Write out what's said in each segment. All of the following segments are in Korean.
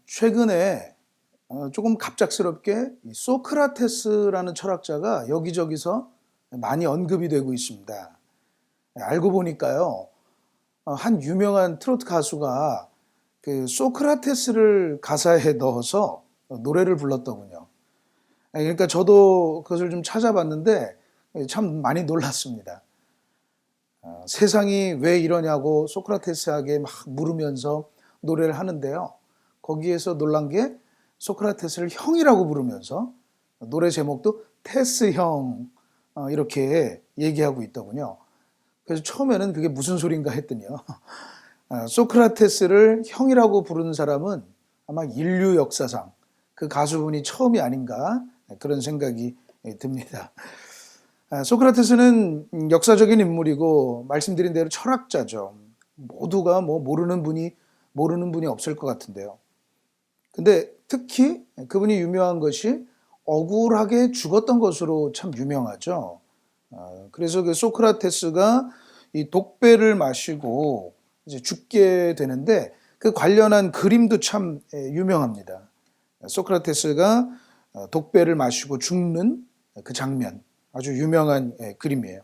최근에 조금 갑작스럽게 이 소크라테스라는 철학자가 여기저기서 많이 언급이 되고 있습니다. 알고 보니까요, 한 유명한 트로트 가수가 그 소크라테스를 가사에 넣어서 노래를 불렀더군요. 그러니까 저도 그것을 좀 찾아봤는데 참 많이 놀랐습니다. 세상이 왜 이러냐고 소크라테스에게 막 물으면서 노래를 하는데요. 거기에서 놀란 게 소크라테스를 형이라고 부르면서 노래 제목도 테스 형 이렇게 얘기하고 있더군요. 그래서 처음에는 그게 무슨 소린가 했더니요. 소크라테스를 형이라고 부르는 사람은 아마 인류 역사상 그 가수분이 처음이 아닌가 그런 생각이 듭니다. 소크라테스는 역사적인 인물이고 말씀드린 대로 철학자죠. 모두가 뭐 모르는 분이 없을 것 같은데요. 근데 특히 그분이 유명한 것이 억울하게 죽었던 것으로 참 유명하죠. 그래서 그 소크라테스가 이 독배를 마시고 이제 죽게 되는데 그 관련한 그림도 참 유명합니다. 소크라테스가 독배를 마시고 죽는 그 장면, 아주 유명한 그림이에요.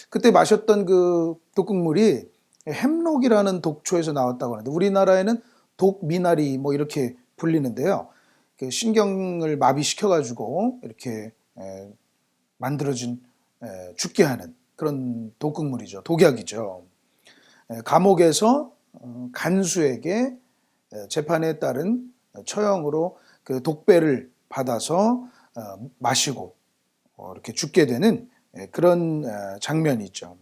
그때 마셨던 그 독극물이 햄록이라는 독초에서 나왔다고 하는데 우리나라에는 독미나리 뭐 이렇게 불리는데요. 신경을 마비시켜가지고 이렇게 만들어진 죽게 하는 그런 독극물이죠. 독약이죠. 감옥에서 간수에게 재판에 따른 처형으로 그 독배를 받아서 마시고 이렇게 죽게 되는 그런 장면이 있죠.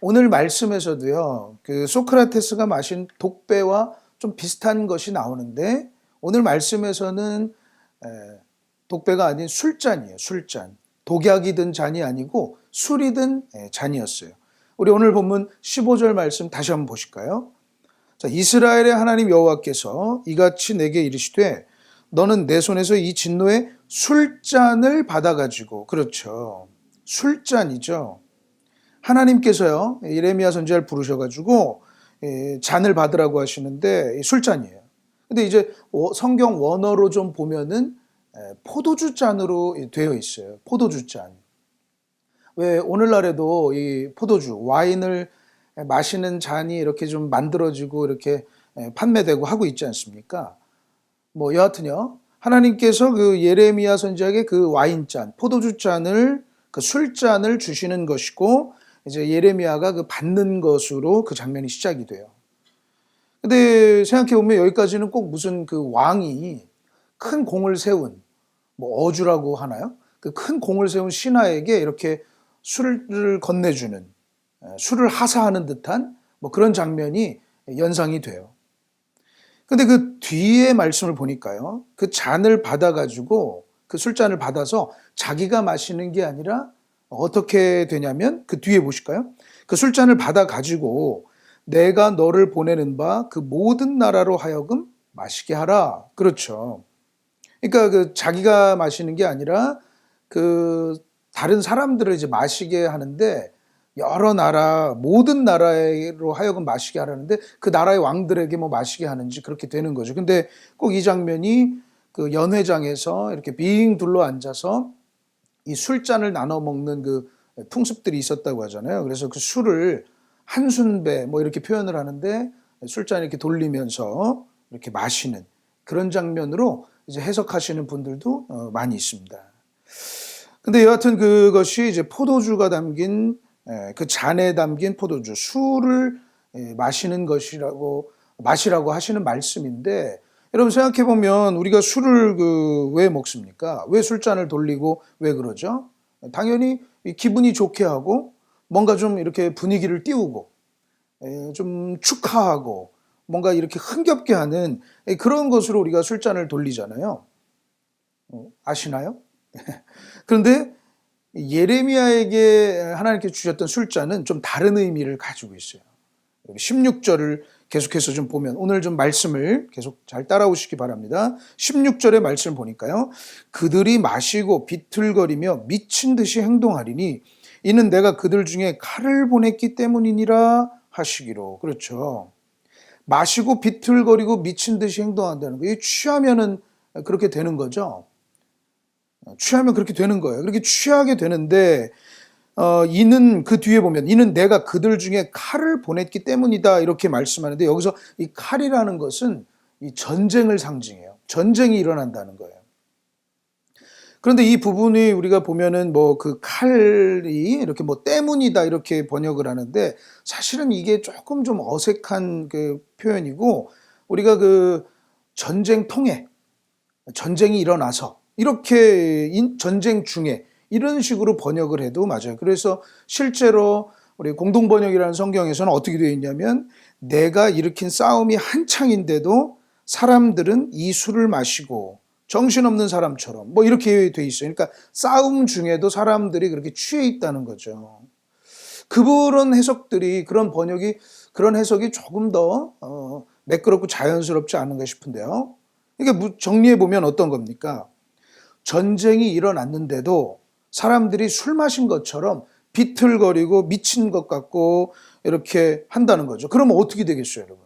오늘 말씀에서도요, 그 소크라테스가 마신 독배와 좀 비슷한 것이 나오는데 오늘 말씀에서는 독배가 아닌 술잔이에요. 술잔. 독약이 든 잔이 아니고 술이 든 잔이었어요. 우리 오늘 본문 15절 말씀 다시 한번 보실까요? 자, 이스라엘의 하나님 여호와께서 이같이 내게 이르시되 너는 내 손에서 이 진노의 술잔을 받아가지고, 그렇죠, 술잔이죠. 하나님께서요 예레미야 선지자를 부르셔가지고 잔을 받으라고 하시는데 술잔이에요. 근데 이제 성경 원어로 좀 보면은 포도주 잔으로 되어 있어요. 포도주 잔. 왜 오늘날에도 이 포도주, 와인을 마시는 잔이 이렇게 좀 만들어지고 이렇게 판매되고 하고 있지 않습니까? 뭐 여하튼요. 하나님께서 그 예레미야 선지자에게 그 와인잔, 포도주 잔을, 그 술잔을 주시는 것이고 이제 예레미야가 그 받는 것으로 그 장면이 시작이 돼요. 근데 생각해 보면 여기까지는 꼭 무슨 그 왕이 큰 공을 세운 뭐 어주라고 하나요? 그 큰 공을 세운 신하에게 이렇게 술을 건네주는, 술을 하사하는 듯한 뭐 그런 장면이 연상이 돼요. 근데 그 뒤에 말씀을 보니까요, 그 잔을 받아가지고 그 술잔을 받아서 자기가 마시는 게 아니라 어떻게 되냐면 그 뒤에 보실까요? 그 술잔을 받아가지고 내가 너를 보내는 바 그 모든 나라로 하여금 마시게 하라. 그렇죠. 그러니까 그 자기가 마시는 게 아니라 그 다른 사람들을 이제 마시게 하는데 여러 나라, 모든 나라로 하여금 마시게 하라는데 그 나라의 왕들에게 뭐 마시게 하는지 그렇게 되는 거죠. 근데 꼭 이 장면이 그 연회장에서 이렇게 빙 둘러 앉아서 이 술잔을 나눠 먹는 그 풍습들이 있었다고 하잖아요. 그래서 그 술을 한순배 뭐 이렇게 표현을 하는데 술잔 이렇게 돌리면서 이렇게 마시는 그런 장면으로 이제 해석하시는 분들도 많이 있습니다. 근데 여하튼 그것이 이제 포도주가 담긴 그 잔에 담긴 포도주, 술을 마시는 것이라고 마시라고 하시는 말씀인데 여러분 생각해 보면 우리가 술을 왜 먹습니까? 왜 술잔을 돌리고 왜 그러죠? 당연히 기분이 좋게 하고 뭔가 좀 이렇게 분위기를 띄우고 좀 축하하고 뭔가 이렇게 흥겹게 하는 그런 것으로 우리가 술잔을 돌리잖아요. 아시나요? 그런데 예레미야에게 하나님께 주셨던 술잔은 좀 다른 의미를 가지고 있어요. 16절을 계속해서 좀 보면 오늘 좀 말씀을 계속 잘 따라오시기 바랍니다. 16절의 말씀을 보니까요. 그들이 마시고 비틀거리며 미친 듯이 행동하리니 이는 내가 그들 중에 칼을 보냈기 때문이니라 하시기로. 그렇죠. 마시고 비틀거리고 미친 듯이 행동한다는 거예요. 취하면은 그렇게 되는 거죠. 취하면 그렇게 되는 거예요. 그렇게 취하게 되는데 이는 그 뒤에 보면 이는 내가 그들 중에 칼을 보냈기 때문이다 이렇게 말씀하는데 여기서 이 칼이라는 것은 이 전쟁을 상징해요. 전쟁이 일어난다는 거예요. 그런데 이 부분이 우리가 보면은 뭐 그 칼이 이렇게 뭐 때문이다 이렇게 번역을 하는데 사실은 이게 조금 좀 어색한 그 표현이고 우리가 그 전쟁 통해 전쟁이 일어나서 이렇게 전쟁 중에 이런 식으로 번역을 해도 맞아요. 그래서 실제로 우리 공동번역이라는 성경에서는 어떻게 되어 있냐면 내가 일으킨 싸움이 한창인데도 사람들은 이 술을 마시고 정신없는 사람처럼 뭐 이렇게 돼 있어요. 그러니까 싸움 중에도 사람들이 그렇게 취해 있다는 거죠. 그런 해석들이 그런 번역이 그런 해석이 조금 더 매끄럽고 자연스럽지 않은가 싶은데요. 이게 정리해 보면 어떤 겁니까? 전쟁이 일어났는데도 사람들이 술 마신 것처럼 비틀거리고 미친 것 같고 이렇게 한다는 거죠. 그러면 어떻게 되겠어요, 여러분?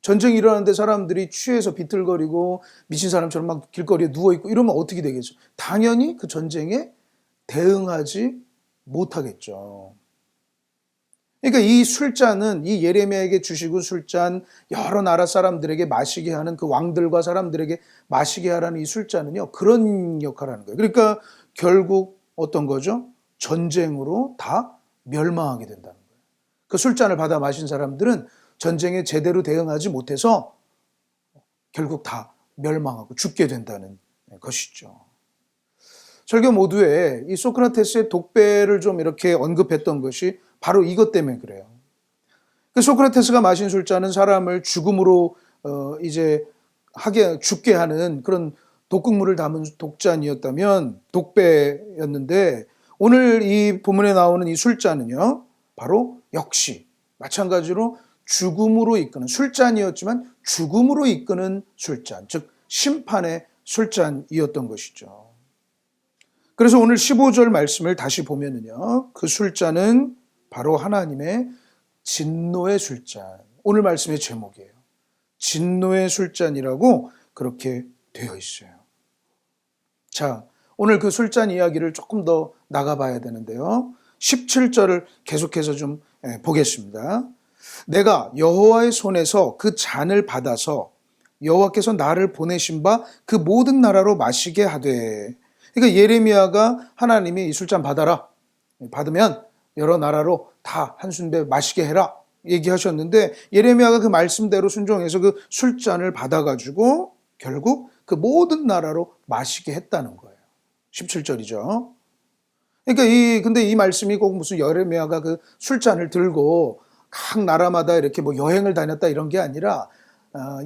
전쟁이 일어났는데 사람들이 취해서 비틀거리고 미친 사람처럼 막 길거리에 누워있고 이러면 어떻게 되겠어요? 당연히 그 전쟁에 대응하지 못하겠죠. 그러니까 이 술잔은 이 예레미야에게 주시고 술잔 여러 나라 사람들에게 마시게 하는 그 왕들과 사람들에게 마시게 하라는 이 술잔은요 그런 역할을 하는 거예요. 그러니까 결국 어떤 거죠? 전쟁으로 다 멸망하게 된다는 거예요. 그 술잔을 받아 마신 사람들은 전쟁에 제대로 대응하지 못해서 결국 다 멸망하고 죽게 된다는 것이죠. 설교 모두에 이 소크라테스의 독배를 좀 이렇게 언급했던 것이 바로 이것 때문에 그래요. 소크라테스가 마신 술잔은 사람을 죽음으로 이제 죽게 하는 그런 독극물을 담은 독잔이었다면 독배였는데 오늘 이 본문에 나오는 이 술잔은요 바로 역시 마찬가지로 죽음으로 이끄는 술잔이었지만 죽음으로 이끄는 술잔, 즉 심판의 술잔이었던 것이죠. 그래서 오늘 15절 말씀을 다시 보면은요 그 술잔은 바로 하나님의 진노의 술잔, 오늘 말씀의 제목이에요. 진노의 술잔이라고 그렇게 되어 있어요. 자, 오늘 그 술잔 이야기를 조금 더 나가봐야 되는데요. 17절을 계속해서 좀 보겠습니다. 내가 여호와의 손에서 그 잔을 받아서 여호와께서 나를 보내신 바 그 모든 나라로 마시게 하되, 그러니까 예레미야가 하나님이 이 술잔 받아라, 받으면 여러 나라로 다 한순배 마시게 해라 얘기하셨는데 예레미야가 그 말씀대로 순종해서 그 술잔을 받아가지고 결국 그 모든 나라로 마시게 했다는 거예요. 17절이죠. 그러니까 근데 이 말씀이 꼭 무슨 예레미야가 그 술잔을 들고 각 나라마다 이렇게 뭐 여행을 다녔다 이런 게 아니라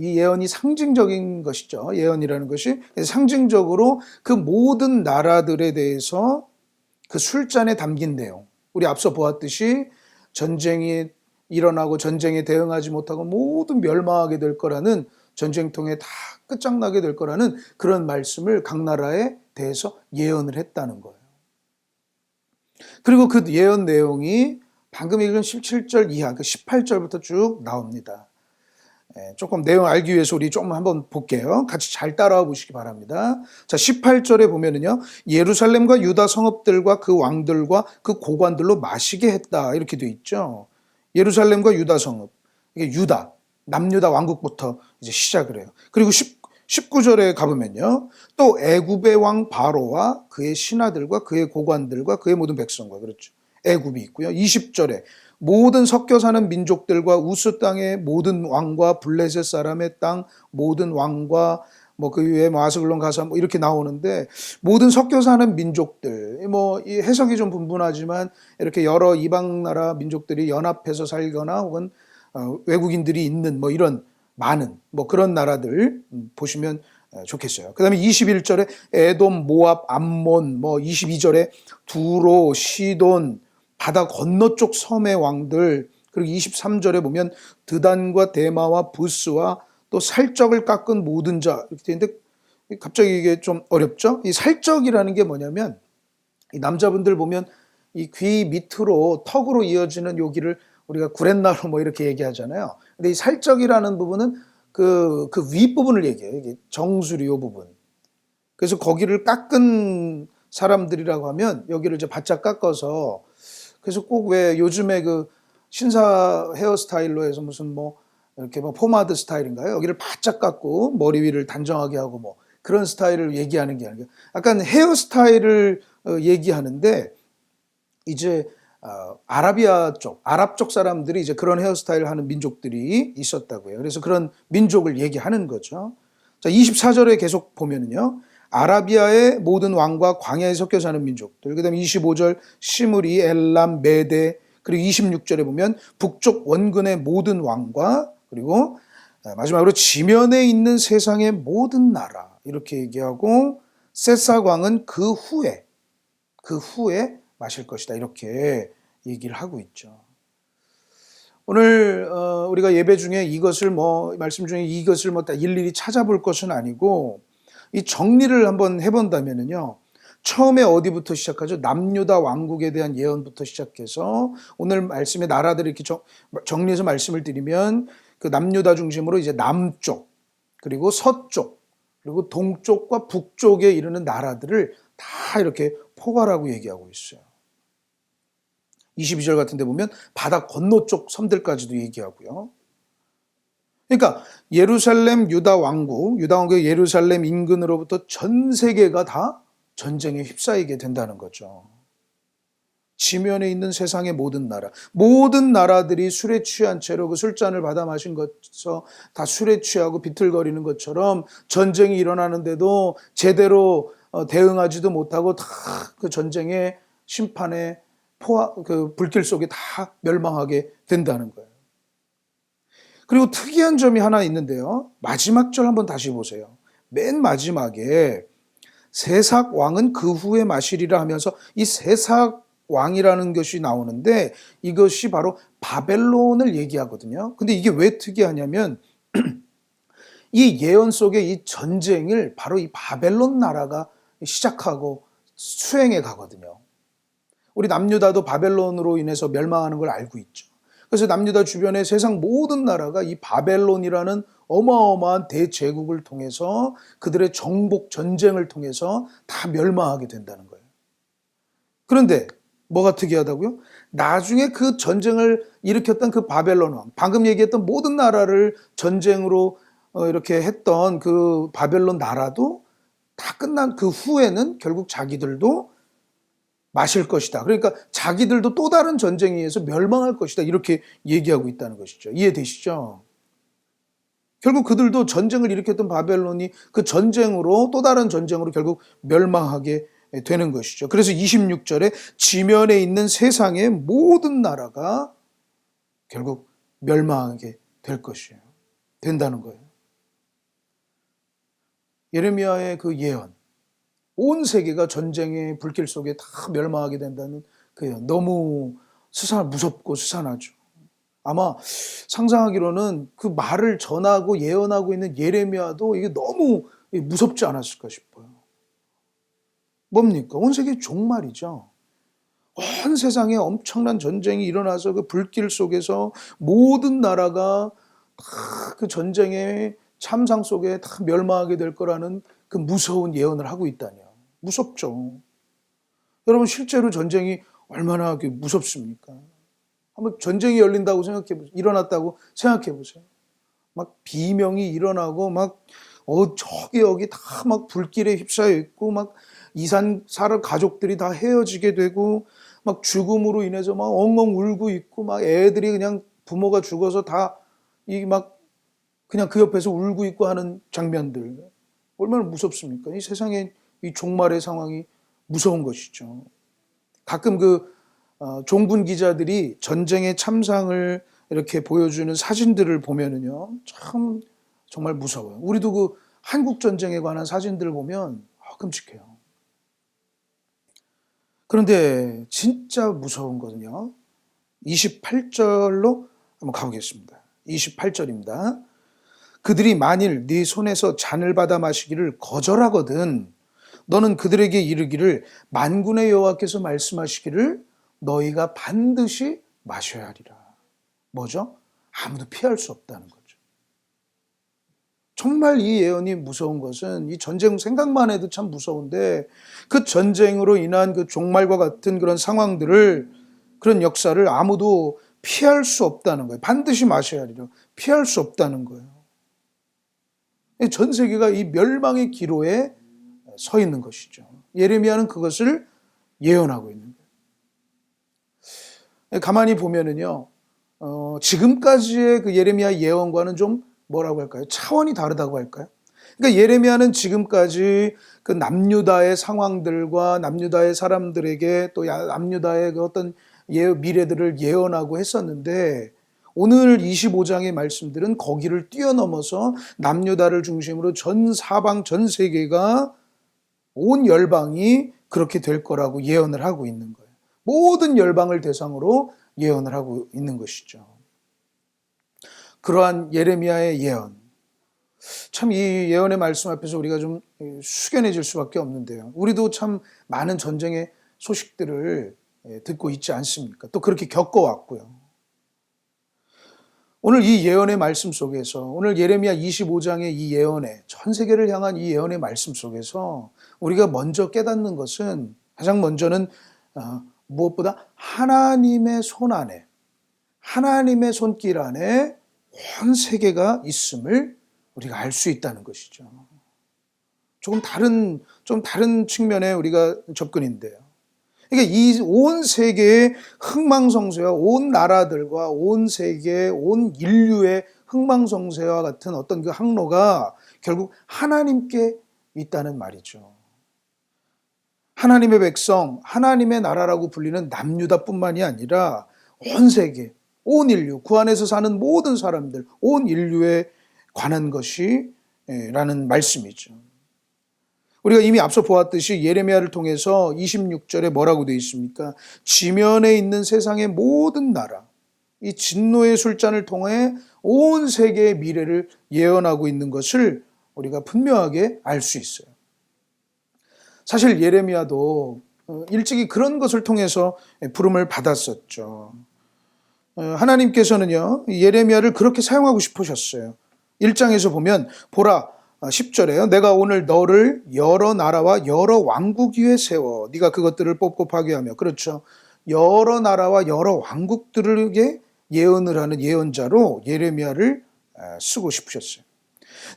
이 예언이 상징적인 것이죠. 예언이라는 것이 상징적으로 그 모든 나라들에 대해서 그 술잔에 담긴 내용, 우리 앞서 보았듯이 전쟁이 일어나고 전쟁에 대응하지 못하고 모든 멸망하게 될 거라는, 전쟁통에 다 끝장나게 될 거라는 그런 말씀을 각 나라에 대해서 예언을 했다는 거예요. 그리고 그 예언 내용이 방금 읽은 17절 이하, 그 18절부터 쭉 나옵니다. 조금 내용 알기 위해서 우리 조금 한번 볼게요. 같이 잘 따라와 보시기 바랍니다. 자, 18절에 보면은요, 예루살렘과 유다 성읍들과 그 왕들과 그 고관들로 마시게 했다 이렇게 돼 있죠. 예루살렘과 유다 성읍, 이게 유다, 남유다 왕국부터 이제 시작을 해요. 그리고 19절에 가보면요, 또 애굽의 왕 바로와 그의 신하들과 그의 고관들과 그의 모든 백성과, 그렇죠, 애굽이 있고요. 20절에 모든 섞여 사는 민족들과 우스 땅의 모든 왕과 블레셋 사람의 땅 모든 왕과 뭐 그 위에 뭐 아스글론 가사 뭐 이렇게 나오는데, 모든 섞여 사는 민족들, 뭐 이 해석이 좀 분분하지만 이렇게 여러 이방 나라 민족들이 연합해서 살거나 혹은 외국인들이 있는 뭐 이런 많은 뭐 그런 나라들 보시면 좋겠어요. 그 다음에 21절에 에돔, 모압, 암몬, 뭐 22절에 두로, 시돈, 바다 건너쪽 섬의 왕들, 그리고 23절에 보면 드단과 데마와 부스와 또 살적을 깎은 모든 자 이렇게 되는데, 갑자기 이게 좀 어렵죠? 이 살적이라는 게 뭐냐면 이 남자분들 보면 이 귀 밑으로 턱으로 이어지는 여기를 우리가 구렛나루 뭐 이렇게 얘기하잖아요. 근데 이 살적이라는 부분은 그 윗부분을 얘기해요. 이게 정수리 요 부분. 그래서 거기를 깎은 사람들이라고 하면 여기를 이제 바짝 깎아서, 그래서 꼭 왜 요즘에 그 신사 헤어스타일로 해서 무슨 뭐 이렇게 뭐 포마드 스타일인가요? 여기를 바짝 깎고 머리 위를 단정하게 하고 뭐 그런 스타일을 얘기하는 게 아니라 약간 헤어스타일을 얘기하는데, 이제 아라비아 쪽, 아랍 쪽 사람들이 이제 그런 헤어스타일을 하는 민족들이 있었다고요. 그래서 그런 민족을 얘기하는 거죠. 자, 24절에 계속 보면은요. 아라비아의 모든 왕과 광야에 섞여 사는 민족들. 그다음에 25절 시므리, 엘람, 메데, 그리고 26절에 보면 북쪽 원근의 모든 왕과, 그리고 마지막으로 지면에 있는 세상의 모든 나라, 이렇게 얘기하고 셋삭 왕은 그 후에 마실 것이다, 이렇게 얘기를 하고 있죠. 오늘 우리가 예배 중에 이것을 말씀 중에 이것을 다 일일이 찾아볼 것은 아니고, 이 정리를 한번 해본다면은요, 처음에 어디부터 시작하죠? 남유다 왕국에 대한 예언부터 시작해서 오늘 말씀의 나라들을 이렇게 정리해서 말씀을 드리면, 그 남유다 중심으로 이제 남쪽, 그리고 서쪽, 그리고 동쪽과 북쪽에 이르는 나라들을 다 이렇게 포괄하고 얘기하고 있어요. 22절 같은 데 보면 바다 건너쪽 섬들까지도 얘기하고요. 그러니까 예루살렘 유다 왕국의 예루살렘 인근으로부터 전 세계가 다 전쟁에 휩싸이게 된다는 거죠. 지면에 있는 세상의 모든 나라들이 술에 취한 채로 그 술잔을 받아 마신 것서 다 술에 취하고 비틀거리는 것처럼 전쟁이 일어나는데도 제대로 대응하지도 못하고 다 그 전쟁의 심판의 그 불길 속에 다 멸망하게 된다는 거예요. 그리고 특이한 점이 하나 있는데요. 마지막 절 한번 다시 보세요. 맨 마지막에 세삭 왕은 그 후에 마시리라 하면서 이 세삭 왕이라는 것이 나오는데, 이것이 바로 바벨론을 얘기하거든요. 근데 이게 왜 특이하냐면 이 예언 속에 이 전쟁을 바로 이 바벨론 나라가 시작하고 수행해 가거든요. 우리 남유다도 바벨론으로 인해서 멸망하는 걸 알고 있죠. 그래서 남유다 주변의 세상 모든 나라가 이 바벨론이라는 어마어마한 대제국을 통해서 그들의 정복 전쟁을 통해서 다 멸망하게 된다는 거예요. 그런데 뭐가 특이하다고요? 나중에 그 전쟁을 일으켰던 그 바벨론 왕, 방금 얘기했던 모든 나라를 전쟁으로 이렇게 했던 그 바벨론 나라도 다 끝난 그 후에는 결국 자기들도 마실 것이다. 그러니까 자기들도 또 다른 전쟁에 의해서 멸망할 것이다. 이렇게 얘기하고 있다는 것이죠. 이해되시죠? 결국 그들도 전쟁을 일으켰던 바벨론이 그 전쟁으로, 또 다른 전쟁으로 결국 멸망하게 되는 것이죠. 그래서 26절에 지면에 있는 세상의 모든 나라가 결국 멸망하게 될 것이에요. 된다는 거예요. 예레미야의 그 예언, 온 세계가 전쟁의 불길 속에 다 멸망하게 된다는 그 예언, 너무 무섭고 수산하죠. 아마 상상하기로는 그 말을 전하고 예언하고 있는 예레미야도 이게 너무 무섭지 않았을까 싶어요. 뭡니까? 온 세계 종말이죠. 온 세상에 엄청난 전쟁이 일어나서 그 불길 속에서 모든 나라가 다 그 전쟁의 참상 속에 다 멸망하게 될 거라는 그 무서운 예언을 하고 있다니요. 무섭죠. 여러분, 실제로 전쟁이 얼마나 무섭습니까? 한번 전쟁이 열린다고 일어났다고 생각해 보세요. 막 비명이 일어나고 막 저기 여기 다 막 불길에 휩싸여 있고, 막 이산 사람 가족들이 다 헤어지게 되고, 막 죽음으로 인해서 막 엉엉 울고 있고, 막 애들이 그냥 부모가 죽어서 다 막 그냥 그 옆에서 울고 있고 하는 장면들, 얼마나 무섭습니까? 이 세상의 이 종말의 상황이 무서운 것이죠. 가끔 종군 기자들이 전쟁의 참상을 이렇게 보여주는 사진들을 보면은요, 참 정말 무서워요. 우리도 그 한국 전쟁에 관한 사진들을 보면 끔찍해요. 그런데 진짜 무서운 거는요, 28절로 한번 가보겠습니다. 28절입니다. 그들이 만일 네 손에서 잔을 받아 마시기를 거절하거든 너는 그들에게 이르기를 만군의 여호와께서 말씀하시기를 너희가 반드시 마셔야 하리라. 뭐죠? 아무도 피할 수 없다는 거죠. 정말 이 예언이 무서운 것은 이 전쟁 생각만 해도 참 무서운데 그 전쟁으로 인한 그 종말과 같은 그런 상황들을 그런 역사를 아무도 피할 수 없다는 거예요. 반드시 마셔야 하리라. 피할 수 없다는 거예요. 전 세계가 이 멸망의 기로에 서 있는 것이죠. 예레미야는 그것을 예언하고 있는 거예요. 가만히 보면은요, 지금까지의 그 예레미야 예언과는 좀 뭐라고 할까요? 차원이 다르다고 할까요? 그러니까 예레미야는 지금까지 그 남유다의 상황들과 남유다의 사람들에게 또 남유다의 그 어떤 미래들을 예언하고 했었는데 오늘 25장의 말씀들은 거기를 뛰어넘어서 남유다를 중심으로 전 사방 전 세계가 온 열방이 그렇게 될 거라고 예언을 하고 있는 거예요. 모든 열방을 대상으로 예언을 하고 있는 것이죠. 그러한 예레미야의 예언, 참 이 예언의 말씀 앞에서 우리가 좀 숙연해질 수밖에 없는데요. 우리도 참 많은 전쟁의 소식들을 듣고 있지 않습니까? 또 그렇게 겪어왔고요. 오늘 이 예언의 말씀 속에서, 오늘 예레미야 25장의 이 예언의, 전 세계를 향한 이 예언의 말씀 속에서 우리가 먼저 깨닫는 것은, 가장 먼저는 무엇보다 하나님의 손 안에, 하나님의 손길 안에 온 세계가 있음을 우리가 알 수 있다는 것이죠. 좀 다른 측면의 우리가 접근인데요. 그러니까 이 온 세계의 흥망성쇠와 온 나라들과 온 세계, 온 인류의 흥망성쇠와 같은 어떤 그 항로가 결국 하나님께 있다는 말이죠. 하나님의 백성, 하나님의 나라라고 불리는 남유다뿐만이 아니라 온 세계, 온 인류, 그 안에서 사는 모든 사람들, 온 인류에 관한 것이 라는 말씀이죠. 우리가 이미 앞서 보았듯이 예레미야를 통해서 26절에 뭐라고 되어 있습니까? 지면에 있는 세상의 모든 나라, 이 진노의 술잔을 통해 온 세계의 미래를 예언하고 있는 것을 우리가 분명하게 알 수 있어요. 사실 예레미야도 일찍이 그런 것을 통해서 부름을 받았었죠. 하나님께서는요, 예레미야를 그렇게 사용하고 싶으셨어요. 1장에서 보면 보라, 10절에요. 내가 오늘 너를 여러 나라와 여러 왕국 위에 세워 네가 그것들을 뽑고 파괴하며, 그렇죠, 여러 나라와 여러 왕국들에게 예언을 하는 예언자로 예레미야를 쓰고 싶으셨어요.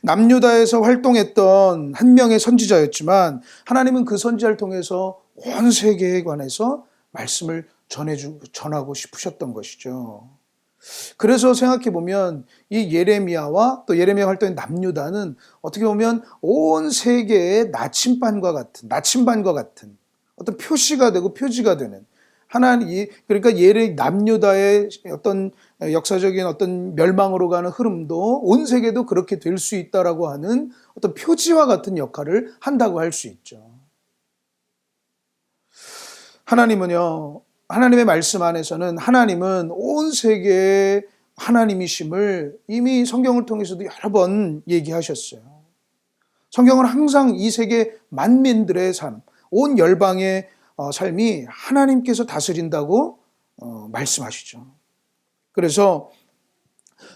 남유다에서 활동했던 한 명의 선지자였지만 하나님은 그 선지자를 통해서 온 세계에 관해서 말씀을 전하고 싶으셨던 것이죠. 그래서 생각해 보면 이 예레미야와 또 예레미야 활동의 남유다는 어떻게 보면 온 세계의 나침반과 같은 어떤 표시가 되고 표지가 되는 하나님, 그러니까 남유다의 어떤 역사적인 어떤 멸망으로 가는 흐름도 온 세계도 그렇게 될 수 있다라고 하는 어떤 표지와 같은 역할을 한다고 할 수 있죠. 하나님은요, 하나님의 말씀 안에서는 하나님은 온 세계의 하나님이심을 이미 성경을 통해서도 여러 번 얘기하셨어요. 성경은 항상 이 세계 만민들의 삶, 온 열방의 삶이 하나님께서 다스린다고 말씀하시죠. 그래서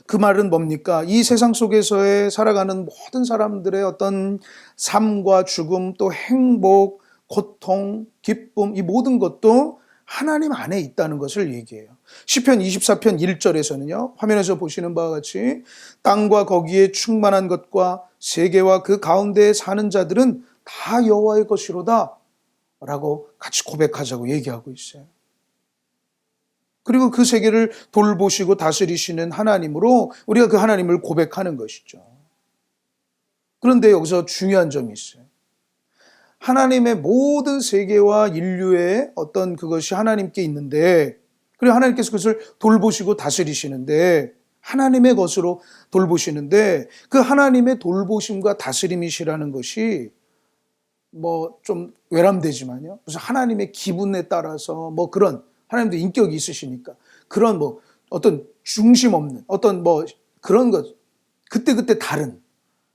그 말은 뭡니까? 이 세상 속에서의 살아가는 모든 사람들의 어떤 삶과 죽음, 또 행복, 고통, 기쁨, 이 모든 것도 하나님 안에 있다는 것을 얘기해요. 시편 24편 1절에서는요, 화면에서 보시는 바와 같이 땅과 거기에 충만한 것과 세계와 그 가운데에 사는 자들은 다 여호와의 것이로다 라고 같이 고백하자고 얘기하고 있어요. 그리고 그 세계를 돌보시고 다스리시는 하나님으로 우리가 그 하나님을 고백하는 것이죠. 그런데 여기서 중요한 점이 있어요. 하나님의 모든 세계와 인류의 어떤 그것이 하나님께 있는데, 그리고 하나님께서 그것을 돌보시고 다스리시는데, 하나님의 것으로 돌보시는데, 그 하나님의 돌보심과 다스림이시라는 것이 뭐 좀 외람되지만요, 무슨 하나님의 기분에 따라서 뭐 그런, 하나님도 인격이 있으시니까 그런 뭐 어떤 중심 없는 어떤 뭐 그런 것, 그때그때 다른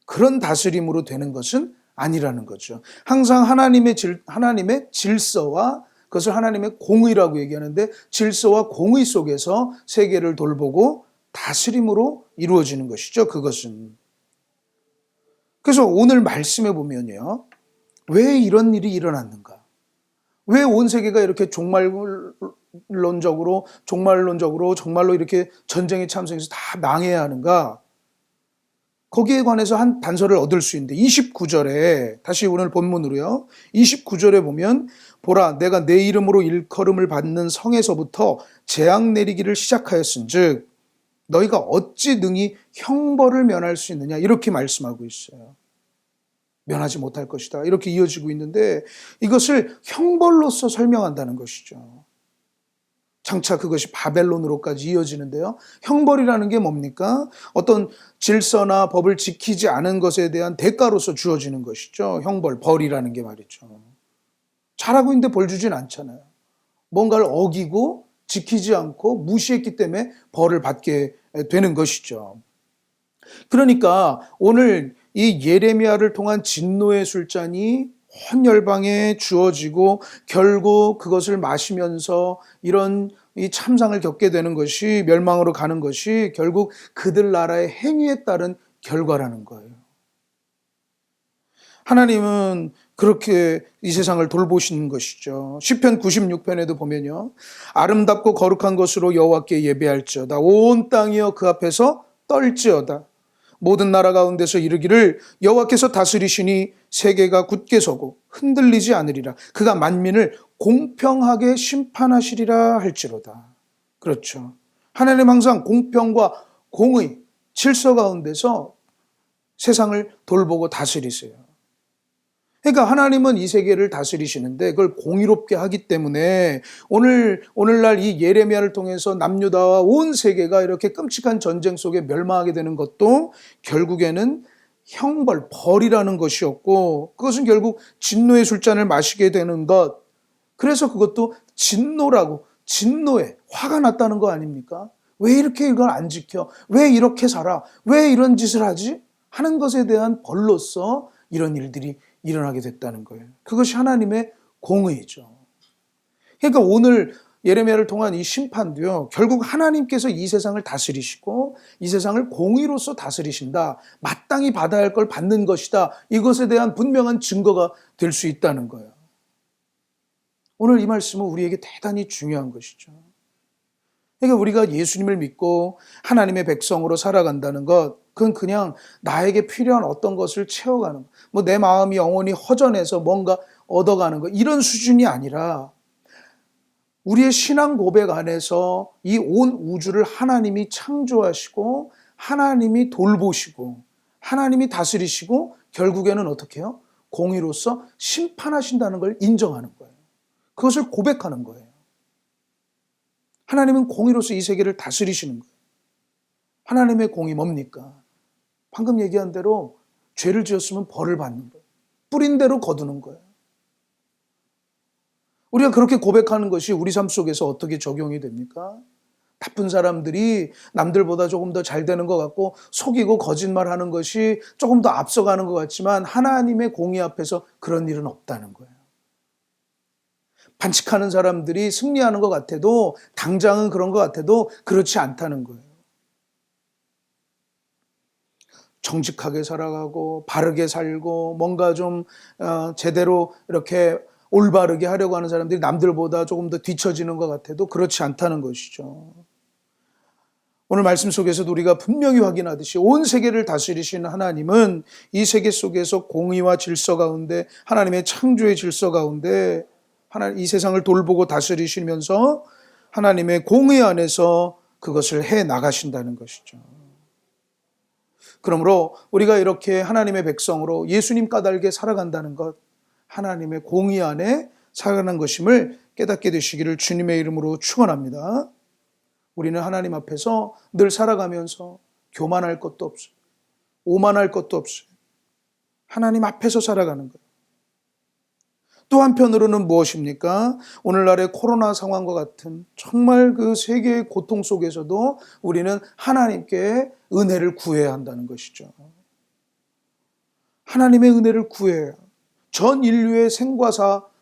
그런 다스림으로 되는 것은 아니라는 거죠. 항상 하나님의 질서와 그것을 하나님의 공의라고 얘기하는데 질서와 공의 속에서 세계를 돌보고 다스림으로 이루어지는 것이죠. 그것은. 그래서 오늘 말씀해 보면요. 왜 이런 일이 일어났는가? 왜 온 세계가 이렇게 종말론적으로 정말로 이렇게 전쟁에 참석해서 다 망해야 하는가? 거기에 관해서 한 단서를 얻을 수 있는데 29절에 다시 오늘 본문으로요. 29절에 보면 보라 내가 내 이름으로 일컬음을 받는 성에서부터 재앙 내리기를 시작하였은즉 너희가 어찌 능히 형벌을 면할 수 있느냐 이렇게 말씀하고 있어요. 면하지 못할 것이다. 이렇게 이어지고 있는데 이것을 형벌로서 설명한다는 것이죠. 장차 그것이 바벨론으로까지 이어지는데요. 형벌이라는 게 뭡니까? 어떤 질서나 법을 지키지 않은 것에 대한 대가로서 주어지는 것이죠. 형벌, 벌이라는 게 말이죠. 잘하고 있는데 벌 주진 않잖아요. 뭔가를 어기고 지키지 않고 무시했기 때문에 벌을 받게 되는 것이죠. 그러니까 오늘 이 예레미야를 통한 진노의 술잔이 온 열방에 주어지고 결국 그것을 마시면서 이런 이 참상을 겪게 되는 것이 멸망으로 가는 것이 결국 그들 나라의 행위에 따른 결과라는 거예요. 하나님은 그렇게 이 세상을 돌보시는 것이죠. 시편 96편에도 보면요. 아름답고 거룩한 것으로 여호와께 예배할지어다. 온 땅이여 그 앞에서 떨지어다. 모든 나라 가운데서 이르기를 여호와께서 다스리시니 세계가 굳게 서고 흔들리지 않으리라. 그가 만민을 공평하게 심판하시리라 할지로다. 그렇죠. 하나님 항상 공평과 공의, 질서 가운데서 세상을 돌보고 다스리세요. 그러니까 하나님은 이 세계를 다스리시는데 그걸 공의롭게 하기 때문에 오늘날 이 예레미야를 통해서 남유다와 온 세계가 이렇게 끔찍한 전쟁 속에 멸망하게 되는 것도 결국에는 형벌, 벌이라는 것이었고 그것은 결국 진노의 술잔을 마시게 되는 것. 그래서 그것도 진노라고 진노에 화가 났다는 거 아닙니까? 왜 이렇게 이걸 안 지켜? 왜 이렇게 살아? 왜 이런 짓을 하지? 하는 것에 대한 벌로서 이런 일들이 일어나게 됐다는 거예요. 그것이 하나님의 공의죠. 그러니까 오늘 예레미야를 통한 이 심판도요. 결국 하나님께서 이 세상을 다스리시고 이 세상을 공의로서 다스리신다. 마땅히 받아야 할 걸 받는 것이다. 이것에 대한 분명한 증거가 될 수 있다는 거예요. 오늘 이 말씀은 우리에게 대단히 중요한 것이죠. 그러니까 우리가 예수님을 믿고 하나님의 백성으로 살아간다는 것, 그건 그냥 나에게 필요한 어떤 것을 채워가는 것, 뭐 내 마음이 영원히 허전해서 뭔가 얻어가는 것, 이런 수준이 아니라 우리의 신앙 고백 안에서 이 온 우주를 하나님이 창조하시고 하나님이 돌보시고 하나님이 다스리시고 결국에는 어떻게 해요? 공의로서 심판하신다는 걸 인정하는 거예요. 그것을 고백하는 거예요. 하나님은 공의로서 이 세계를 다스리시는 거예요. 하나님의 공의 뭡니까? 방금 얘기한 대로 죄를 지었으면 벌을 받는 거예요. 뿌린 대로 거두는 거예요. 우리가 그렇게 고백하는 것이 우리 삶 속에서 어떻게 적용이 됩니까? 나쁜 사람들이 남들보다 조금 더 잘 되는 것 같고 속이고 거짓말하는 것이 조금 더 앞서가는 것 같지만 하나님의 공의 앞에서 그런 일은 없다는 거예요. 반칙하는 사람들이 승리하는 것 같아도 당장은 그런 것 같아도 그렇지 않다는 거예요. 정직하게 살아가고 바르게 살고 뭔가 좀 제대로 이렇게 올바르게 하려고 하는 사람들이 남들보다 조금 더 뒤처지는 것 같아도 그렇지 않다는 것이죠. 오늘 말씀 속에서도 우리가 분명히 확인하듯이 온 세계를 다스리시는 하나님은 이 세계 속에서 공의와 질서 가운데 하나님의 창조의 질서 가운데 이 세상을 돌보고 다스리시면서 하나님의 공의 안에서 그것을 해 나가신다는 것이죠. 그러므로 우리가 이렇게 하나님의 백성으로 예수님 까닭에 살아간다는 것, 하나님의 공의 안에 살아가는 것임을 깨닫게 되시기를 주님의 이름으로 축원합니다. 우리는 하나님 앞에서 늘 살아가면서 교만할 것도 없어요. 오만할 것도 없어요. 하나님 앞에서 살아가는 거예요. 또 한편으로는 무엇입니까? 오늘날의 코로나 상황과 같은 정말 그 세계의 고통 속에서도 우리는 하나님께 은혜를 구해야 한다는 것이죠. 하나님의 은혜를 구해야 전 인류의 생과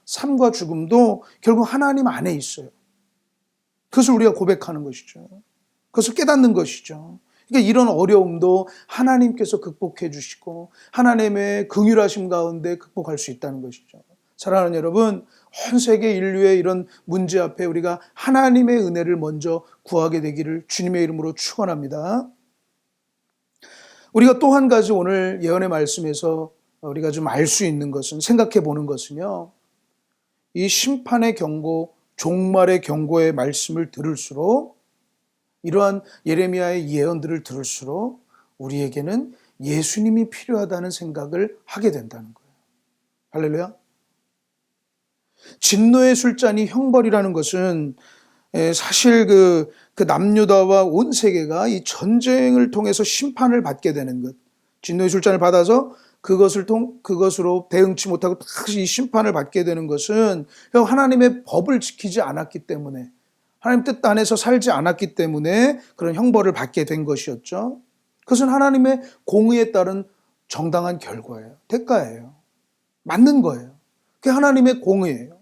삶과 죽음도 결국 하나님 안에 있어요. 그것을 우리가 고백하는 것이죠. 그것을 깨닫는 것이죠. 그러니까 이런 어려움도 하나님께서 극복해 주시고 하나님의 긍휼하심 가운데 극복할 수 있다는 것이죠. 사랑하는 여러분, 온 세계 인류의 이런 문제 앞에 우리가 하나님의 은혜를 먼저 구하게 되기를 주님의 이름으로 축원합니다. 우리가 또 한 가지 오늘 예언의 말씀에서 우리가 좀 알 수 있는 것은, 생각해 보는 것은요, 이 심판의 경고, 종말의 경고의 말씀을 들을수록, 이러한 예레미야의 예언들을 들을수록 우리에게는 예수님이 필요하다는 생각을 하게 된다는 거예요. 할렐루야. 진노의 술잔이 형벌이라는 것은 사실 그 남유다와 온 세계가 이 전쟁을 통해서 심판을 받게 되는 것, 진노의 술잔을 받아서 그것으로 대응치 못하고 다시 심판을 받게 되는 것은 하나님의 법을 지키지 않았기 때문에, 하나님 뜻 안에서 살지 않았기 때문에 그런 형벌을 받게 된 것이었죠. 그것은 하나님의 공의에 따른 정당한 결과예요. 대가예요. 맞는 거예요. 그게 하나님의 공의예요.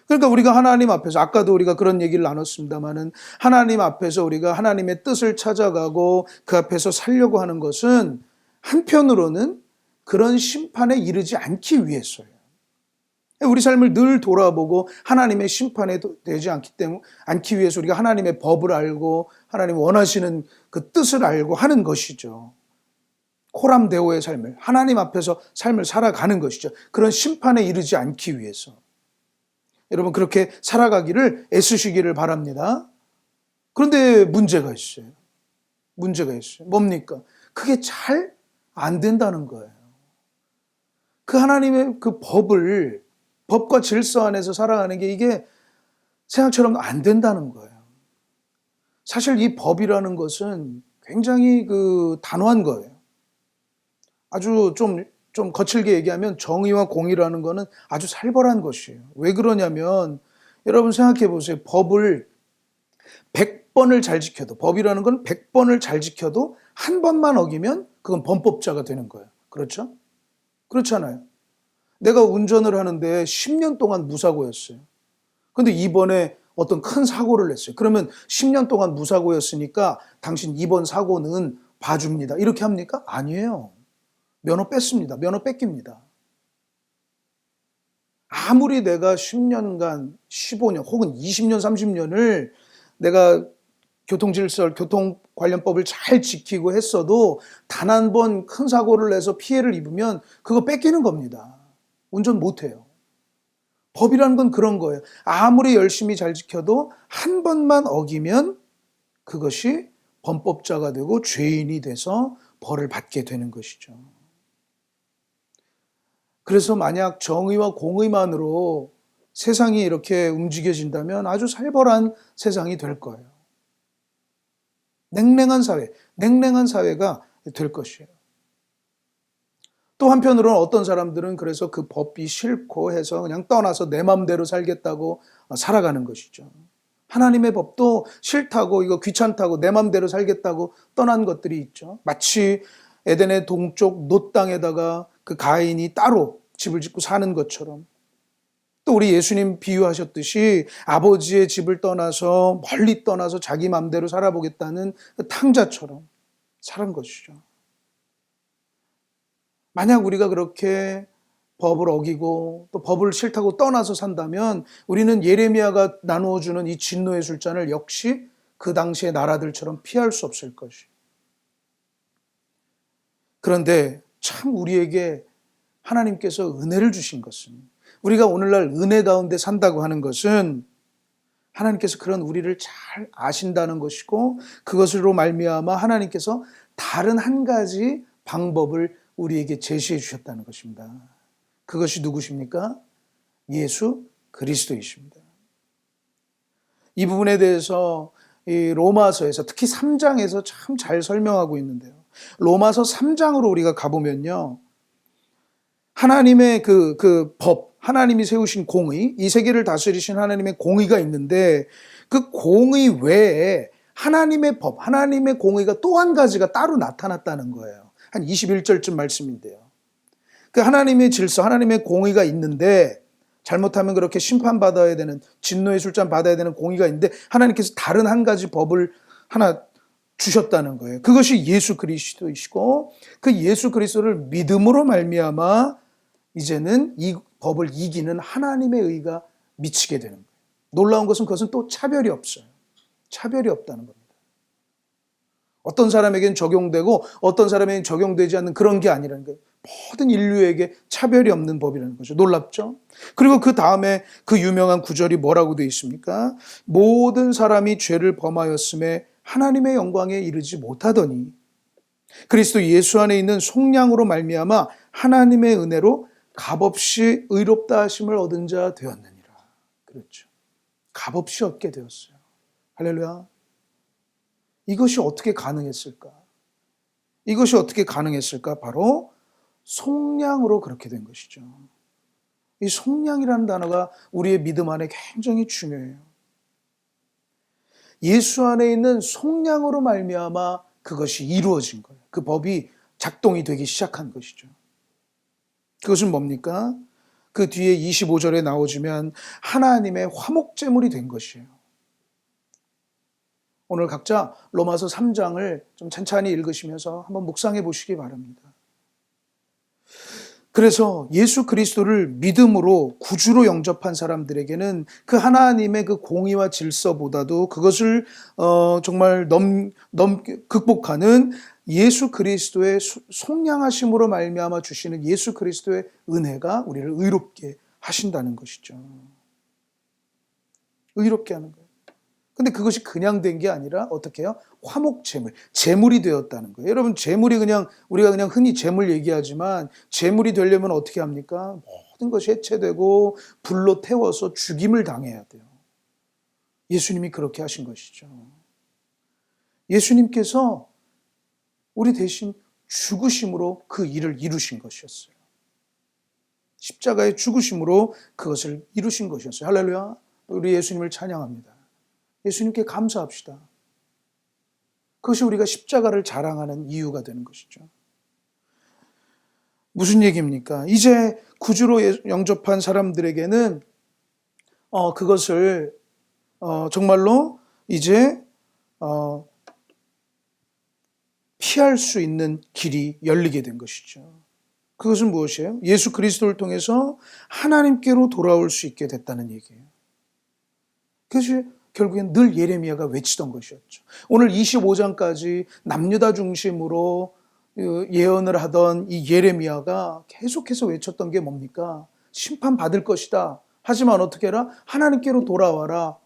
그러니까 우리가 하나님 앞에서, 아까도 우리가 그런 얘기를 나눴습니다마는, 하나님 앞에서 우리가 하나님의 뜻을 찾아가고 그 앞에서 살려고 하는 것은 한편으로는 그런 심판에 이르지 않기 위해서예요. 우리 삶을 늘 돌아보고 하나님의 심판에 되지 않기 위해서 우리가 하나님의 법을 알고 하나님 원하시는 그 뜻을 알고 하는 것이죠. 코람데오의 삶을, 하나님 앞에서 삶을 살아가는 것이죠. 그런 심판에 이르지 않기 위해서. 여러분, 그렇게 살아가기를 애쓰시기를 바랍니다. 그런데 문제가 있어요. 문제가 있어요. 뭡니까? 그게 잘 안 된다는 거예요. 그 하나님의 그 법과 질서 안에서 살아가는 게 이게 생각처럼 안 된다는 거예요. 사실 이 법이라는 것은 굉장히 단호한 거예요. 아주 좀 거칠게 얘기하면 정의와 공의라는 거는 아주 살벌한 것이에요. 왜 그러냐면, 여러분 생각해 보세요. 법을 100번을 잘 지켜도, 법이라는 건 100번을 잘 지켜도 한 번만 어기면 그건 범법자가 되는 거예요. 그렇죠? 그렇잖아요. 내가 운전을 하는데 10년 동안 무사고였어요. 그런데 이번에 어떤 큰 사고를 냈어요. 그러면 10년 동안 무사고였으니까 당신 이번 사고는 봐줍니다. 이렇게 합니까? 아니에요. 면허 뺐습니다. 면허 뺏깁니다. 아무리 내가 10년간, 15년 혹은 20년, 30년을 내가 교통관련법을 잘 지키고 했어도 단 한 번 큰 사고를 내서 피해를 입으면 그거 뺏기는 겁니다. 운전 못해요. 법이라는 건 그런 거예요. 아무리 열심히 잘 지켜도 한 번만 어기면 그것이 범법자가 되고 죄인이 돼서 벌을 받게 되는 것이죠. 그래서 만약 정의와 공의만으로 세상이 이렇게 움직여진다면 아주 살벌한 세상이 될 거예요. 냉랭한 사회가 될 것이에요. 또 한편으로는 어떤 사람들은 그래서 그 법이 싫고 해서 그냥 떠나서 내 마음대로 살겠다고 살아가는 것이죠. 하나님의 법도 싫다고, 이거 귀찮다고 내 마음대로 살겠다고 떠난 것들이 있죠. 마치 에덴의 동쪽 놋 땅에다가 그 가인이 따로 집을 짓고 사는 것처럼, 또 우리 예수님 비유하셨듯이 아버지의 집을 떠나서 멀리 떠나서 자기 마음대로 살아보겠다는 그 탕자처럼 살은 것이죠. 만약 우리가 그렇게 법을 어기고 또 법을 싫다고 떠나서 산다면 우리는 예레미야가 나누어주는 이 진노의 술잔을 역시 그 당시의 나라들처럼 피할 수 없을 것이에요. 그런데 참 우리에게 하나님께서 은혜를 주신 것은, 우리가 오늘날 은혜 가운데 산다고 하는 것은 하나님께서 그런 우리를 잘 아신다는 것이고, 그것으로 말미암아 하나님께서 다른 한 가지 방법을 우리에게 제시해 주셨다는 것입니다. 그것이 누구십니까? 예수 그리스도이십니다. 이 부분에 대해서 이 로마서에서 특히 3장에서 참 잘 설명하고 있는데요. 로마서 3장으로 우리가 가보면요, 하나님의 그 법, 하나님이 세우신 공의, 이 세계를 다스리신 하나님의 공의가 있는데, 그 공의 외에 하나님의 법, 하나님의 공의가 또 한 가지가 따로 나타났다는 거예요. 한 21절쯤 말씀인데요. 그 하나님의 질서, 하나님의 공의가 있는데 잘못하면 그렇게 심판받아야 되는, 진노의 술잔 받아야 되는 공의가 있는데 하나님께서 다른 한 가지 법을 하나 주셨다는 거예요. 그것이 예수 그리스도이시고 그 예수 그리스도를 믿음으로 말미암아 이제는 이 법을 이기는 하나님의 의가 미치게 되는 거예요. 놀라운 것은 그것은 또 차별이 없어요. 차별이 없다는 겁니다. 어떤 사람에게는 적용되고 어떤 사람에게는 적용되지 않는 그런 게 아니라는 거예요. 모든 인류에게 차별이 없는 법이라는 거죠. 놀랍죠? 그리고 그 다음에 그 유명한 구절이 뭐라고 되어 있습니까? 모든 사람이 죄를 범하였음에 하나님의 영광에 이르지 못하더니 그리스도 예수 안에 있는 속량으로 말미암아 하나님의 은혜로 값없이 의롭다 하심을 얻은 자 되었느니라. 그렇죠. 값없이 얻게 되었어요. 할렐루야. 이것이 어떻게 가능했을까? 이것이 어떻게 가능했을까? 바로 속량으로 그렇게 된 것이죠. 이 속량이라는 단어가 우리의 믿음 안에 굉장히 중요해요. 예수 안에 있는 속량으로 말미암아 그것이 이루어진 거예요. 그 법이 작동이 되기 시작한 것이죠. 그것은 뭡니까? 그 뒤에 25절에 나오지만 하나님의 화목제물이 된 것이에요. 오늘 각자 로마서 3장을 좀 찬찬히 읽으시면서 한번 묵상해 보시기 바랍니다. 그래서 예수 그리스도를 믿음으로 구주로 영접한 사람들에게는 그 하나님의 그 공의와 질서보다도 그것을 정말 극복하는 예수 그리스도의 속량하심으로 말미암아 주시는 예수 그리스도의 은혜가 우리를 의롭게 하신다는 것이죠. 의롭게 하는 거예요. 근데 그것이 그냥 된 게 아니라 어떻게 해요? 화목제물, 제물이 되었다는 거예요. 여러분, 제물이 우리가 그냥 흔히 제물 얘기하지만 제물이 되려면 어떻게 합니까? 모든 것이 해체되고 불로 태워서 죽임을 당해야 돼요. 예수님이 그렇게 하신 것이죠. 예수님께서 우리 대신 죽으심으로 그 일을 이루신 것이었어요. 십자가의 죽으심으로 그것을 이루신 것이었어요. 할렐루야. 우리 예수님을 찬양합니다. 예수님께 감사합시다. 그것이 우리가 십자가를 자랑하는 이유가 되는 것이죠. 무슨 얘기입니까? 이제 구주로 영접한 사람들에게는 그것을 정말로 이제 피할 수 있는 길이 열리게 된 것이죠. 그것은 무엇이에요? 예수 그리스도를 통해서 하나님께로 돌아올 수 있게 됐다는 얘기예요. 그것이 결국엔 늘 예레미야가 외치던 것이었죠. 오늘 25장까지 남유다 중심으로 예언을 하던 이 예레미야가 계속해서 외쳤던 게 뭡니까? 심판받을 것이다. 하지만 어떻게 해라? 하나님께로 돌아와라.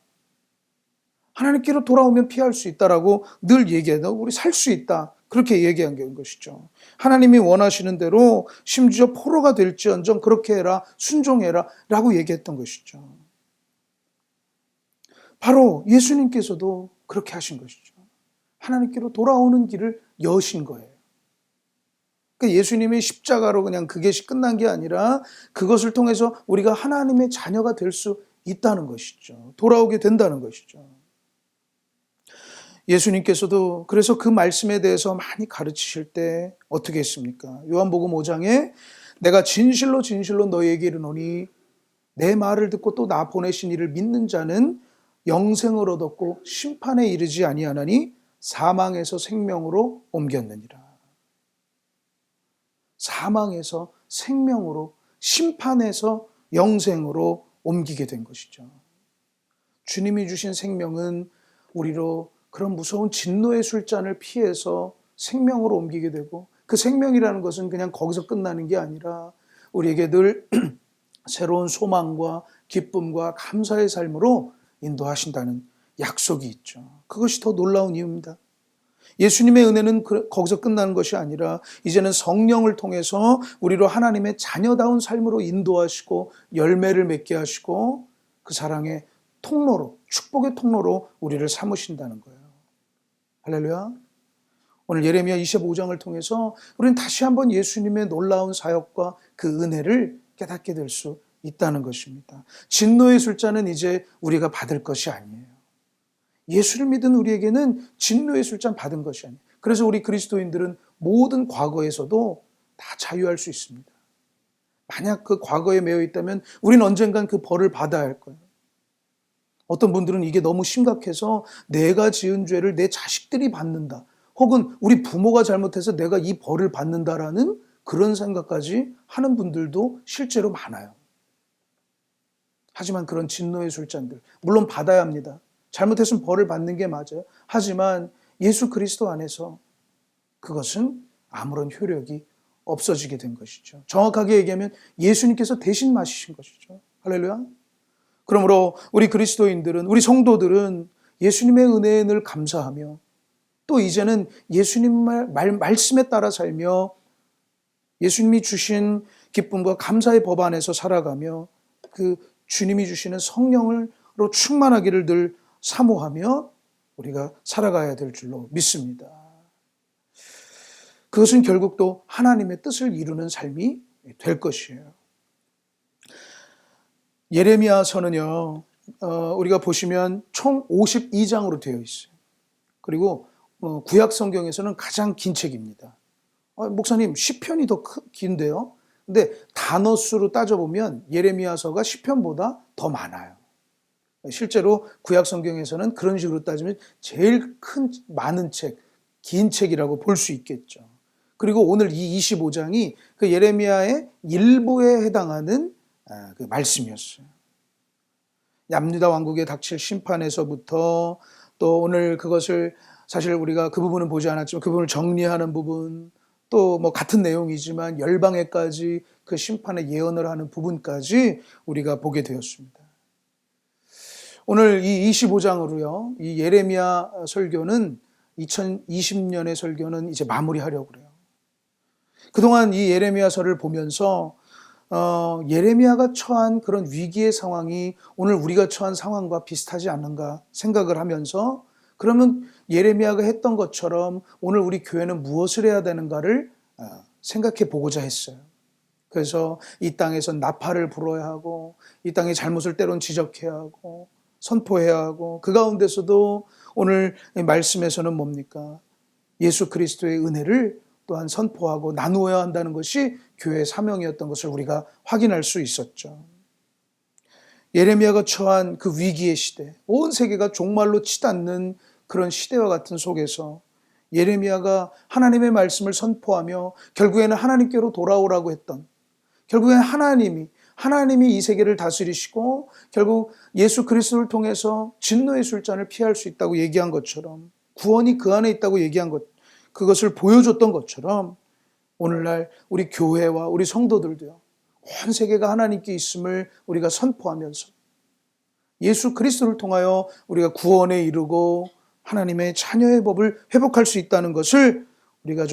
하나님께로 돌아오면 피할 수 있다라고 늘 얘기해도 우리 살 수 있다. 그렇게 얘기한 것이죠. 하나님이 원하시는 대로 심지어 포로가 될지언정 그렇게 해라. 순종해라. 라고 얘기했던 것이죠. 바로 예수님께서도 그렇게 하신 것이죠. 하나님께로 돌아오는 길을 여신 거예요. 그러니까 예수님의 십자가로 그냥 그것이 끝난 게 아니라 그것을 통해서 우리가 하나님의 자녀가 될 수 있다는 것이죠. 돌아오게 된다는 것이죠. 예수님께서도 그래서 그 말씀에 대해서 많이 가르치실 때 어떻게 했습니까? 요한복음 5장에 내가 진실로 진실로 너희에게 이르노니 내 말을 듣고 또 나 보내신 이를 믿는 자는 영생을 얻었고 심판에 이르지 아니하나니 사망에서 생명으로 옮겼느니라. 사망에서 생명으로, 심판에서 영생으로 옮기게 된 것이죠. 주님이 주신 생명은 우리로 그런 무서운 진노의 술잔을 피해서 생명으로 옮기게 되고 그 생명이라는 것은 그냥 거기서 끝나는 게 아니라 우리에게 늘 새로운 소망과 기쁨과 감사의 삶으로 인도하신다는 약속이 있죠. 그것이 더 놀라운 이유입니다. 예수님의 은혜는 거기서 끝나는 것이 아니라 이제는 성령을 통해서 우리로 하나님의 자녀다운 삶으로 인도하시고 열매를 맺게 하시고 그 사랑의 통로로, 축복의 통로로 우리를 삼으신다는 거예요. 할렐루야. 오늘 예레미야 25장을 통해서 우리는 다시 한번 예수님의 놀라운 사역과 그 은혜를 깨닫게 될 수 있다는 것입니다. 진노의 술잔은 이제 우리가 받을 것이 아니에요. 예수를 믿은 우리에게는 진노의 술잔 받은 것이 아니에요. 그래서 우리 그리스도인들은 모든 과거에서도 다 자유할 수 있습니다. 만약 그 과거에 매여 있다면 우리는 언젠간 그 벌을 받아야 할 거예요. 어떤 분들은 이게 너무 심각해서 내가 지은 죄를 내 자식들이 받는다. 혹은 우리 부모가 잘못해서 내가 이 벌을 받는다라는 그런 생각까지 하는 분들도 실제로 많아요. 하지만 그런 진노의 술잔들, 물론 받아야 합니다. 잘못했으면 벌을 받는 게 맞아요. 하지만 예수 그리스도 안에서 그것은 아무런 효력이 없어지게 된 것이죠. 정확하게 얘기하면 예수님께서 대신 마시신 것이죠. 할렐루야. 그러므로 우리 그리스도인들은, 우리 성도들은 예수님의 은혜에 늘 감사하며 또 이제는 예수님 말씀에 따라 살며 예수님이 주신 기쁨과 감사의 법 안에서 살아가며 그 주님이 주시는 성령으로 충만하기를 늘 사모하며 우리가 살아가야 될 줄로 믿습니다. 그것은 결국 또 하나님의 뜻을 이루는 삶이 될 것이에요. 예레미야서는요, 우리가 보시면 총 52장으로 되어 있어요. 그리고 구약 성경에서는 가장 긴 책입니다. 목사님, 시편이 더 긴데요? 근데 단어 수로 따져보면 예레미야서가 시편보다 더 많아요. 실제로 구약 성경에서는 그런 식으로 따지면 제일 많은 책, 긴 책이라고 볼 수 있겠죠. 그리고 오늘 이 25장이 그 예레미야의 일부에 해당하는 그 말씀이었어요. 얌유다 왕국에 닥칠 심판에서부터 또 오늘 그것을 사실 우리가 그 부분은 보지 않았지만 그 부분을 정리하는 부분, 또 뭐 같은 내용이지만 열방에까지 그 심판의 예언을 하는 부분까지 우리가 보게 되었습니다. 오늘 이 25장으로요, 이 예레미야 설교는 2020년의 설교는 이제 마무리하려고 그래요. 그동안 이 예레미야서를 보면서 예레미야가 처한 그런 위기의 상황이 오늘 우리가 처한 상황과 비슷하지 않는가 생각을 하면서 그러면 예레미야가 했던 것처럼 오늘 우리 교회는 무엇을 해야 되는가를 생각해 보고자 했어요. 그래서 이 땅에서 나팔을 불어야 하고 이 땅의 잘못을 때론 지적해야 하고 선포해야 하고 그 가운데서도 오늘 말씀에서는 뭡니까? 예수 그리스도의 은혜를 또한 선포하고 나누어야 한다는 것이 교회의 사명이었던 것을 우리가 확인할 수 있었죠. 예레미야가 처한 그 위기의 시대, 온 세계가 종말로 치닫는 그런 시대와 같은 속에서 예레미야가 하나님의 말씀을 선포하며 결국에는 하나님께로 돌아오라고 했던, 결국에는 하나님이 이 세계를 다스리시고 결국 예수 그리스도를 통해서 진노의 술잔을 피할 수 있다고 얘기한 것처럼 구원이 그 안에 있다고 얘기한 것, 그것을 보여줬던 것처럼 오늘날 우리 교회와 우리 성도들도요, 온 세계가 하나님께 있음을 우리가 선포하면서 예수 그리스도를 통하여 우리가 구원에 이르고 하나님의 자녀의 법을 회복할 수 있다는 것을 우리가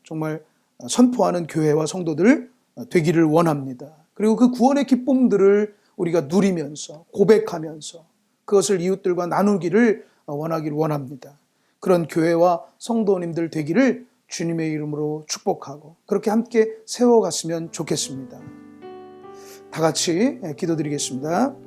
정말 선포하는 교회와 성도들 되기를 원합니다. 그리고 그 구원의 기쁨들을 우리가 누리면서 고백하면서 그것을 이웃들과 나누기를 원합니다. 그런 교회와 성도님들 되기를 주님의 이름으로 축복하고 그렇게 함께 세워갔으면 좋겠습니다. 다 같이 기도드리겠습니다.